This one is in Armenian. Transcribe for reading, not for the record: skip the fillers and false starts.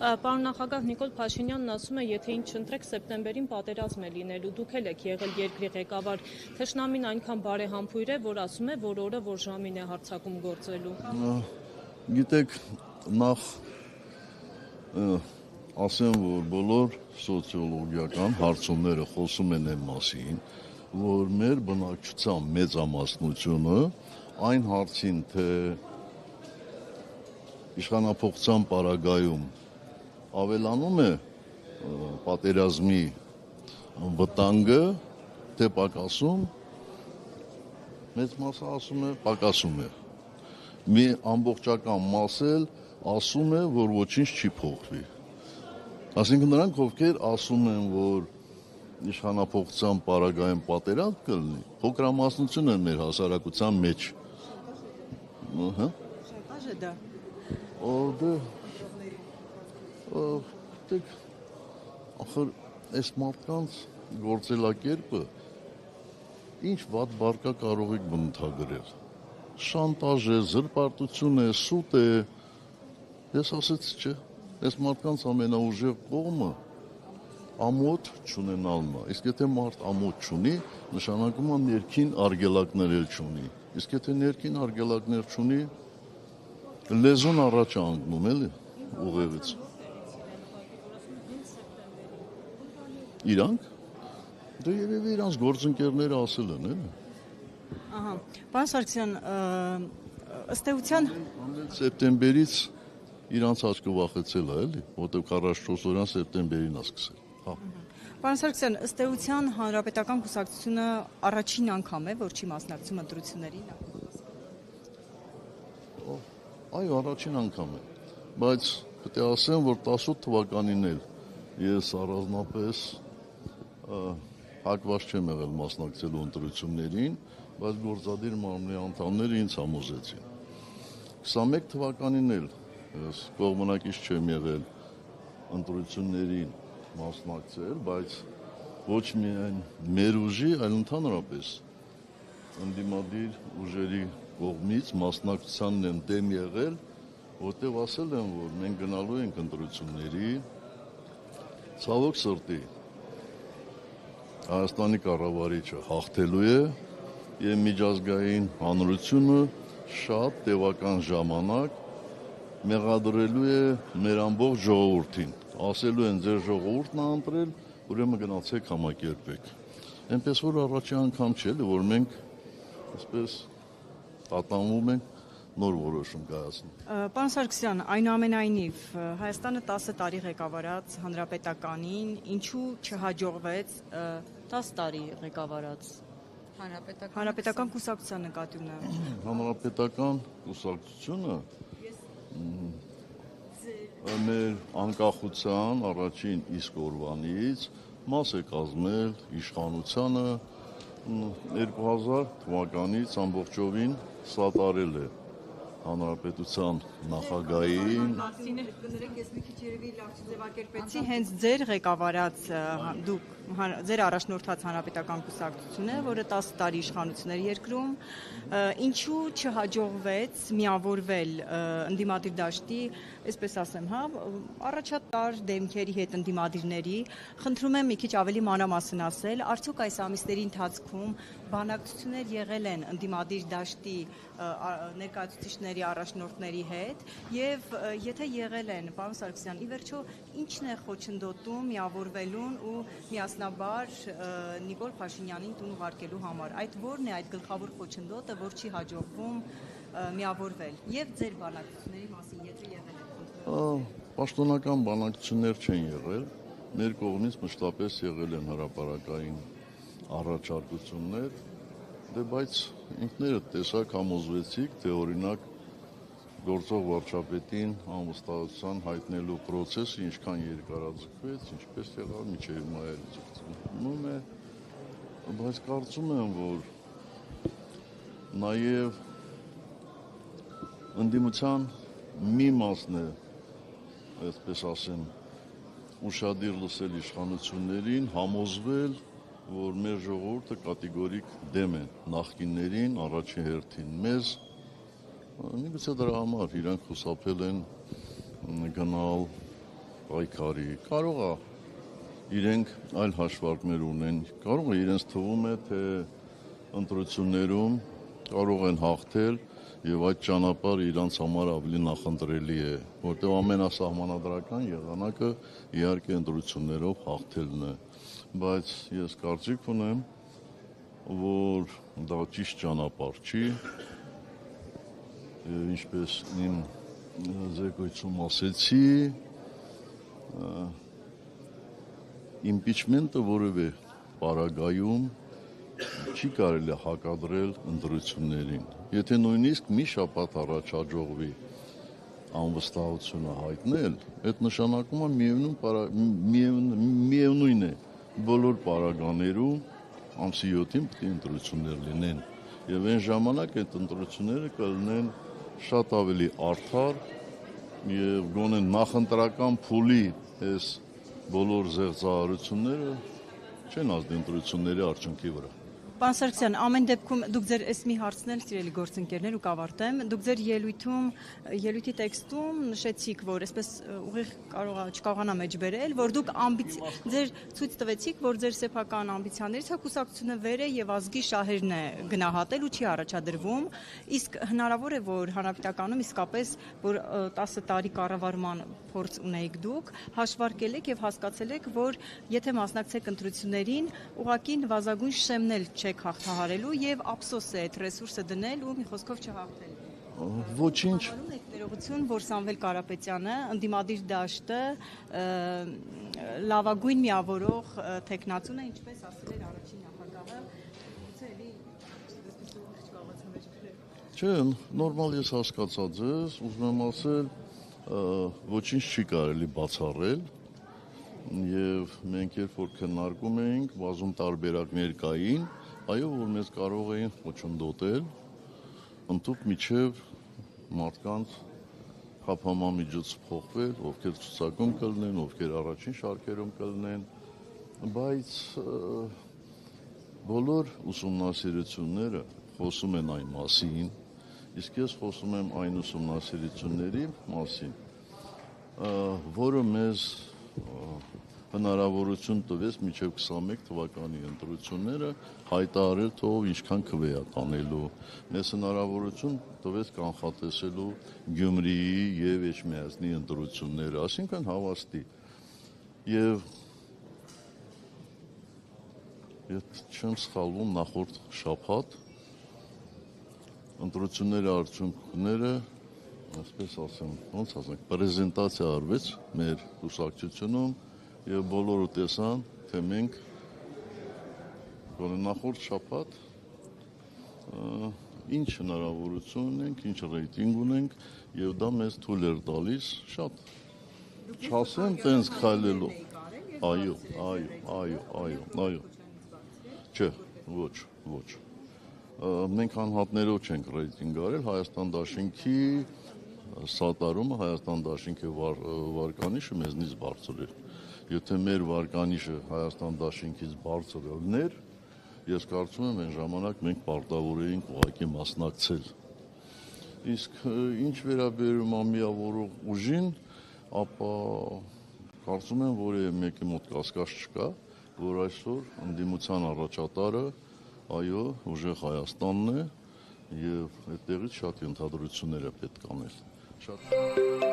Պարոն նախագահ Նիկոլ Փաշինյանն ասում է, եթե ինձ չընտրեք, սեպտեմբերին պատերազմ է լինելու, դուք էլ եք եղել երկրի ղեկավար, թշնամին այնքան բարեհամբույր է, որ ասում է, որ օրը, որ ժամին է հարձակում գործելու։ Գիտեք, նախ ասեմ, որ բոլոր սոցիոլոգիական հարցումները խոսում են այն մասին, որ մեր բնակչության մեծամասնությունը այն հարցին, թե իշխանափոխության պարագայում ավելանում է պատերազմի վտանգը, թե պակասում, մեծ մասը ասում է պակասում է։ Մի ամբողջական մաս էլ ասում է, որ ոչինչ չի փոխվի։ Այսինքն նրանք, ովքեր ասում են, որ իշխանափոխության պարագայում պատերազմ կլինի, փոքրամասնություն են մեր հասարակության մեջ։ Ախր այս մարդկանց գործելակերպը ինչ վատ բարկա կարող եք բնութագրել։ Շանտաժ է, զրպարտություն է, սուտ է։ Ես ասեցի, չէ, այս մարդկանց ամենաուժեղ կողմը ամոթ չունենալն է։ Իսկ եթե մարդ ամոթ չունի, նշանակում է ներքին արգելակներ էլ չունի։ Իսկ եթե ներքին արգելակներ չունի, լեզուն առաջ է անկնում, էլի, ուղեղից։ Իրանք? Դե երևի իրանց գործընկերները ասել են, էլի։ Ահա, պարոն Սարգսյան, ըստ էության սեպտեմբերից իրանց աչքը վախեցել է, էլի, որտեղ 44 օրյան սեպտեմբերին է սկսել։ Հա։ Պարոն Սարգսյան, ըստ էության Հանրապետական կուսակցությունը առաջին անգամ է, որ չի մասնակցում ընտրություններին։ Այո, առաջին անգամ է, բայց պետք է ասեմ, որ 18 թվականին էլ ես առանձնապես հակված չեմ եղել մասնակցելու ընտրություններին, բայց գործադիր մարմնի անդամները ինձ համոզեցին։ 21 թվականին էլ ես կողմնակից չեմ եղել ընտրություններին մասնակցել, բայց ոչ միայն մեր ուժի, այլ ընդհանրապես ընդդիմադիր ուժերի կողմից մասնակցությանն եմ դեմ եղել, որտեղ ասել եմ, որ մենք գնալու ենք ընտրությունների, ցավոք սրտի Հայաստանի կառավարիչը հաղթելու է եւ միջազգային հանրությունը շատ տևական ժամանակ մեղադրելու է մեր ամբողջ ժողովրդին, ասելու են ձեր ժողովուրդն է ընտրել, ուրեմն գնացեք համակերպեք։ Այնպես որ առաջին անգամ չէ, որ մենք այսպես տատանվում ենք նոր որոշում կայացնել։ Պարոն Սարգսյան, այնուամենայնիվ Հայաստանը 10 տարի ղեկավարած Հանրապետականին ինչու չհաջողվեց 10 տարի ղեկավարած Հանրապետական կուսակցության նկատի ունեմ։ Հանրապետական կուսակցությունը մեր անկախության առաջին իսկ օրվանից մաս է կազմել իշխանությանը 2000 թվականից ամբողջովին սատարել է հանրապետության նախագահին։ Կներեք, ես մի քիչ երևի լավ չձևակերպեցի, հենց ձեր ղեկավարած դուք ձեր առաջնորդած Հանրապետական կուսակցությունը, որը 10 տարի իշխանություն էր երկրում, ինչու չհաջողվեց միավորվել ընդդիմադիր դաշտի, այսպես ասեմ, հա, առաջատար դեմքերի հետ ընդդիմադիրների, խնդրում եմ մի քիչ ավելի մանրամասն ասել, արդյոք այս ամիսների ընթացքում բանակցություններ եղել են ընդդիմադիր դաշտի ներկայացուցիչների առաջնորդների հետ եւ եթե եղել են, պարոն Սարգսյան, ի վերջո ինչն է խոչընդոտում միավորվելուն ու միասնաբար Նիկոլ Փաշինյանին տուն ուղարկելու համար։ Այդ ո՞րն է այդ գլխավոր խոչընդոտը, որ չի հաջողվում միավորվել եւ ձեր բանակցությունների մասին եթե եղել եք։ Պաշտոնական բանակցություններ չեն եղել, մեր կողմից մշտապես եղել են հրապարակային առաջարկություններ, դե բայց ինքներդ տեսակ համոզվեցիք, թե օրինակ գործող վարչապետին անվստահության հայտնելու process-ը ինչքան երկարաձգվեց, ինչպես եղավ մինչև հիմա էլ ձգվում է, բայց կարծում եմ, որ նաև ընդդիմության մի մասն է, այսպես ասեմ, ուշադիր լսել իշխանություններին, համոզվել, որ մեր ժողովուրդը կատեգորիկ դեմ է նախկիններին, առաջին հերթին մեզ, միգուցե դրա համար իրանք խուսափել են գնալ պայքարի, կարող է իրենք այլ հաշվարկներ ունեն, կարող է իրենց թվում է, թե ընտրություններում կարող են հաղթել եւ այդ ճանապարհը իրանց համար ավելի նախընտրելի է, որտեղ ամենասահմանադրական եղանակը իհարկե ընտրություններով հաղթելն է, բայց ես կարծիք ունեմ, որ դա ճիշտ ճանապարհ չի, ինչպես իմ զեկույցում ասեցի, իմպիչմենտը որևէ պարագայում չի կարելի հակադրել ընտրություններին։ Եթե նույնիսկ մի շաբաթ առաջ հաջողվի անվստահությունը հայտնել, այդ նշանակում է միևնույն է բոլոր պարագաներում ամսի 7-ին պետք է ընտրություններ լինեն եւ այն ժամանակ այդ ընտրությունները կլինեն շատ ավելի արդար եւ գոնե նախընտրական փուլի այս բոլոր զեղծարարությունները չեն ազդի ընտրությունների արդյունքի վրա։ Պարոն Սարգսյան, ամեն դեպքում դուք ձեր այս մի հարցն էլ սիրելի գործընկերներ ու կավարտեմ, դուք ձեր ելույթի տեքստում նշեցիք, որ այսպես ուղիղ չկարողանամ մեջ բերել, որ դուք ձեր ցույց տվեցիք, որ ձեր սեփական ամբիցիաներից կուսակցությունը վեր է եւ ազգի շահերն է գնահատել ու չի առաջադրվում, իսկ հնարավոր է, որ հանրապետականում իսկապես որ 10 տարի կառավարման փորձ ունեիք դուք, հաշվարկել եք եւ հասկացել եք, որ եթե մասնակցեք ընտրություններին, ուղղակի նվազագույն շեմն էլ չեք հաղթահարելու եւ ափսոս է այդ ռեսուրսը դնել ու մի խոսքով չհաղթել։ Ոչինչ։ Ներողություն, որ Սամվել Կարապետյանը ընդդիմադիր դաշտը լավագույն միավորող տեխնացուն է, ինչպես ասել էր առաջին նախագահը, գուցե էլի չկարողացա մեջ բերել։ Չէ, նորմալ ես հասկացա ձեզ, ուզում եմ ասել, ոչինչ չի կարելի բացառել եւ մենք երբ որ քննարկում էինք, բազում տարբերակներ կային, այո, որ մեզ կարող էին խոչընդոտել, ընդհանուր միջև մարդկանց խափամամիջոց փոխվել, ովքեր ցուցակում կլինեն, ովքեր առաջին շարքերում կլինեն, բայց բոլոր ուսումնասիրությունները խոսում են այն մասին, իսկ ես խոսում եմ այն ուսումնասիրությունների մասին, որը մեզ հնարավորություն տվեց մինչև 21 թվականի ընտրությունները հայտարարել թող ինչքան քվե է տանելու, մեզ հնարավորություն տվեց կանխատեսելու Գյումրիի եւ Էջմիածնի ընտրությունները, այսինքն հավաստի եւ եթե չեմ սխալվում նախորդ շաբաթ ընտրությունների արդյունքները այսպես ասեմ, ոնց ասենք, պրեզենտացիա արվեց մեր կուսակցությունում եւ բոլորը տեսան, թե մենք նախորդ շաբաթ ինչ հնարավորություն ունենք, ինչ ռեյտինգ ունենք եւ դա մեզ թույլ էր տալիս շատ չասեմ տենց քայլելու։ Այո։ Չէ, ոչ։ Մենք անհատներով չենք ռեյտինգ արել, Հայաստան դաշինքի սատարումը, Հայաստան դաշինքի վարկանիշը մեզնից բարձր է։ Եթե մեր վարկանիշը Հայաստան դաշինքից բարձր լիներ, ես կարծում եմ այն ժամանակ մենք պարտավոր էինք ուղղակի մասնակցել։ Իսկ ինչ վերաբերում է միավորող ուժին, ապա կարծում եմ, որ մեկի մոտ կասկած չկա, որ այսօր ընդդիմության առաջատարը այո, ուժեղ Հայաստանն է եւ այդտեղից շատ ենթադրություններ է պետք անել։ Շատ